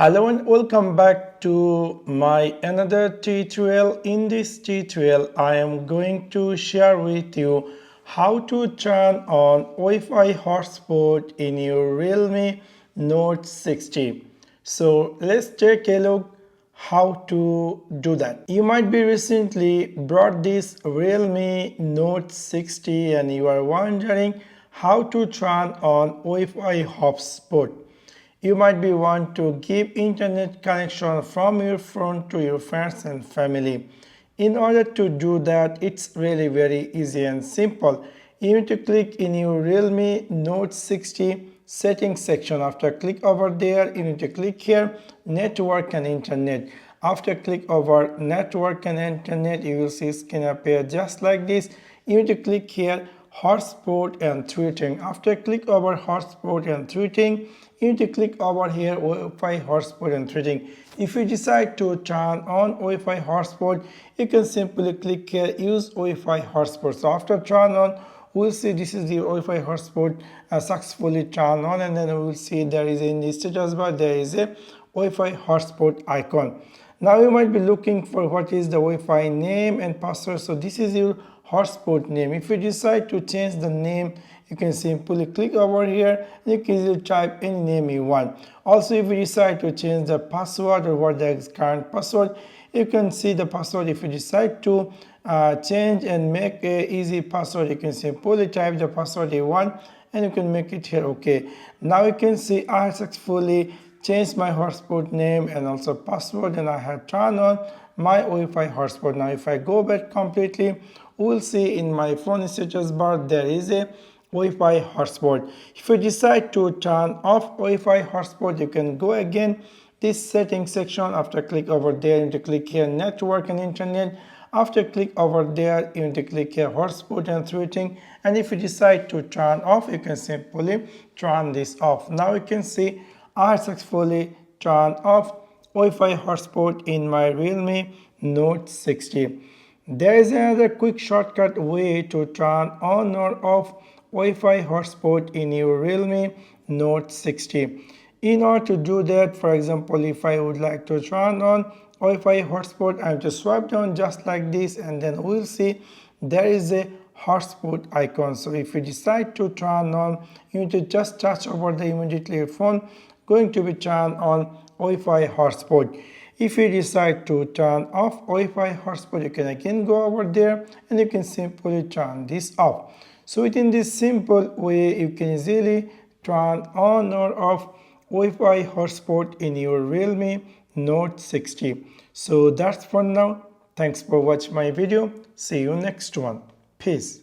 Hello and welcome back to my another tutorial. In this tutorial, I am going to share with you how to turn on Wi-Fi hotspot in your Realme Note 60. So let's take a look how to do that. You might be recently brought this Realme Note 60 and you are wondering how to turn on Wi-Fi hotspot. You might be want to give internet connection from your phone to your friends and family. In order to do that, it's really very easy and simple. You need to click in your Realme Note 60 settings section. After click over there, you need to click here network and internet. After click over network and internet, you will see screen appear just like this. You need to click here hotspot and tweeting. After click over hotspot and tweeting, you need to click over here Wi-Fi hotspot and tweeting. If you decide to turn on Wi-Fi hotspot, you can simply click here use Wi-Fi hotspot. So after turn on, we'll see this is the Wi-Fi hotspot successfully turned on, and then we will see there is in the status bar there is a Wi-Fi hotspot icon. Now you might be looking for what is the Wi-Fi name and password. So this is your hotspot name. If you decide to change the name, you can simply click over here and you can easily type any name you want. Also, if you decide to change the password or what the current password, you can see the password. If you decide to change and make a easy password, you can simply type the password you want and you can make it here. Okay, now you can see I successfully changed my hotspot name and also password, and I have turned on my Wi-Fi hotspot. Now if I go back completely, we will see in my phone status bar there is a Wi-Fi hotspot. If you decide to turn off Wi-Fi hotspot, you can go again this settings section. After click over there, you need to click here network and internet. After click over there, you need to click here hotspot and tweeting, and if you decide to turn off, you can simply turn this off. Now you can see I successfully turned off Wi-Fi hotspot in my Realme Note 60. There is another quick shortcut way to turn on or off Wi-Fi hotspot in your Realme Note 60. In order to do that, for example, if I would like to turn on Wi-Fi hotspot, I have to swipe down just like this, and then we'll see there is a hotspot icon. So if you decide to turn on, you need to just touch over the immediately your phone going to be turned on Wi-Fi hotspot. If you decide to turn off Wi-Fi hotspot, you can again go over there and you can simply turn this off. So within this simple way, you can easily turn on or off Wi-Fi hotspot in your Realme Note 60. So that's for now. Thanks for watching my video. See you next one. Peace.